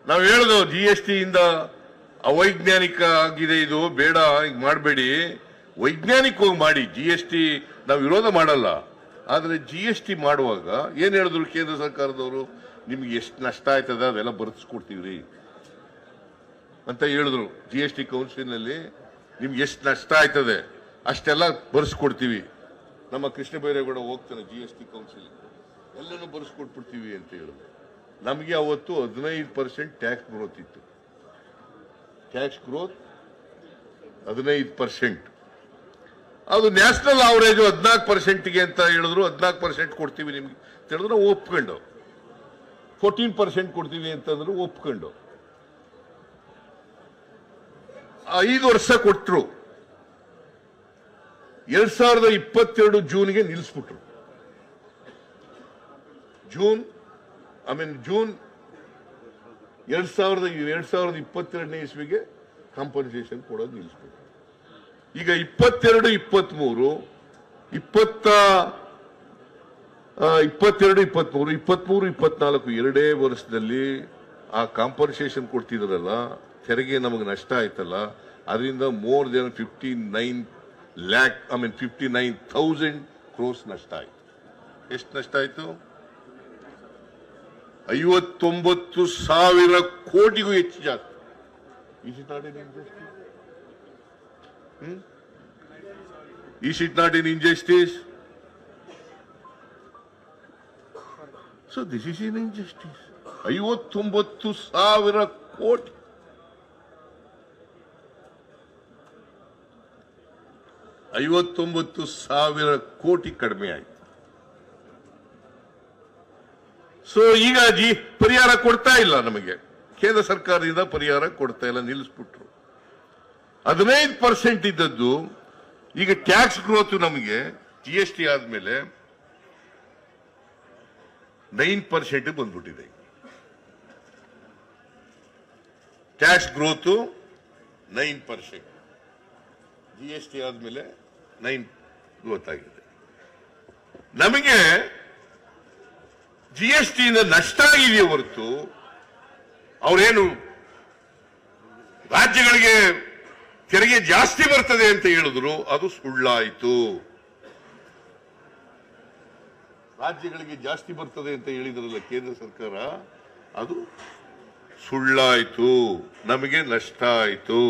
ನಾವು ಹೇಳೋದು GST ಇಂದ ಅವೈಜ್ಞಾನಿಕ ಆಗಿದೆ, ಇದು ಬೇಡ, ಈಗ ಮಾಡಬೇಡಿ, ವೈಜ್ಞಾನಿಕವಾಗಿ ಮಾಡಿ. GST ನಾವು ವಿರೋಧ ಮಾಡಲ್ಲ, ಆದರೆ GST ಮಾಡುವಾಗ ಏನ್ ಹೇಳಿದ್ರು ಕೇಂದ್ರ ಸರ್ಕಾರದವರು, ನಿಮ್ಗೆ ಎಷ್ಟು ನಷ್ಟ ಆಯ್ತದ ಅದೆಲ್ಲ ಬರೆಸ್ಕೊಡ್ತೀವ್ರಿ ಅಂತ ಹೇಳಿದ್ರು. GST ಕೌನ್ಸಿಲ್ ನಲ್ಲಿ ನಿಮ್ಗೆ ಎಷ್ಟು ನಷ್ಟ ಆಯ್ತದೆ ಅಷ್ಟೆಲ್ಲ ಬರೆಸ್ಕೊಡ್ತೀವಿ. ನಮ್ಮ ಕೃಷ್ಣ ಬೈರೇಗೌಡ ಹೋಗ್ತಾನೆ GST ಕೌನ್ಸಿಲ್, ಎಲ್ಲನೂ ಬರೆಸ್ಕೊಟ್ಬಿಡ್ತೀವಿ ಅಂತ ಹೇಳಿದ್ರು. ನಮಗೆ ಅವತ್ತು 15% ಟ್ಯಾಕ್ಸ್ ಗ್ರೋತ್ ಇತ್ತು. Tax growth 15%. ಅದು ನ್ಯಾಷನಲ್ ಅವರೇಜ್ 14%ಗೆ ಅಂತ ಹೇಳಿದ್ರು. 14% ಕೊಡ್ತೀವಿ ನಿಮ್ಗೆ ಅಂತ ಹೇಳಿದ್ರು, ನಾವು ಒಪ್ಕೊಂಡು. 14% ಕೊಡ್ತೀವಿ ಅಂತಂದ್ರು, ಒಪ್ಕೊಂಡು. 5 ವರ್ಷ ಕೊಟ್ಟರು. 2022 ಜೂನ್ಗೆ ನಿಲ್ಲಿಸ್ಬಿಟ್ರು. ಜೂನ್ 2022ನೇ ಇಸ್ವಿಗೆ ಕಾಂಪನ್ಸೇಷನ್ ಕೊಡೋದು ನಿಲ್ಲಿಸ್ಬಿಟ್ರು. ಈಗ 22, 23, 24 ಎರಡೇ ವರ್ಷದಲ್ಲಿ ಆ ಕಾಂಪನ್ಸೇಷನ್ ಕೊಡ್ತಿದ್ರಲ್ಲ, ತೆರಿಗೆ ನಮಗೆ ನಷ್ಟ ಆಯ್ತಲ್ಲ, ಅದರಿಂದ ಮೋರ್ ದೆನ್ 59,000 ಕ್ರೋರ್ಸ್ ನಷ್ಟ ಆಯ್ತು. ಎಷ್ಟು ನಷ್ಟ ಆಯ್ತು? 59,000 ಕೋಟಿಗೂ ಹೆಚ್ಚು ಜಾಸ್ತಿ. Is it not an injustice? Is it not an injustice? So this is an injustice. 59,000 ಕೋಟಿ. ಕೋಟಿ ಕಡಿಮೆ ಆಯ್ತು. ಸೊ ಈಗ ಪರಿಹಾರ ಕೊಡ್ತಾ ಇಲ್ಲ, ನಮಗೆ ಕೇಂದ್ರ ಸರ್ಕಾರದಿಂದ ಪರಿಹಾರ ಕೊಡ್ತಾ ಇಲ್ಲ, ನಿಲ್ಲಿಸ್ಬಿಟ್ರು. 15% ಇದ್ದದ್ದು ಈಗ ಟ್ಯಾಕ್ಸ್ ಗ್ರೋತ್ ನಮಗೆ GST ಆದ್ಮೇಲೆ 9% ಬಂದ್ಬಿಟ್ಟಿದೆ. ಟ್ಯಾಕ್ಸ್ ಗ್ರೋತ್ 9%, GST ಆದ್ಮೇಲೆ 9 ಗ್ರೋತ್ ಆಗಿದೆ. ನಮಗೆ GST ಇಂದ ನಷ್ಟ ಆಗಿದೆಯೇ ಹೊರತು ಅವರೇನು ರಾಜ್ಯಗಳಿಗೆ ತೆರಿಗೆ ಜಾಸ್ತಿ ಬರ್ತದೆ ಅಂತ ಹೇಳಿದ್ರು, ಅದು ಸುಳ್ಳಾಯಿತು. ರಾಜ್ಯಗಳಿಗೆ ಜಾಸ್ತಿ ಬರ್ತದೆ ಅಂತ ಹೇಳಿದ್ರಲ್ಲ ಕೇಂದ್ರ ಸರ್ಕಾರ, ಅದು ಸುಳ್ಳಾಯಿತು. ನಮಗೆ ನಷ್ಟ ಆಯಿತು.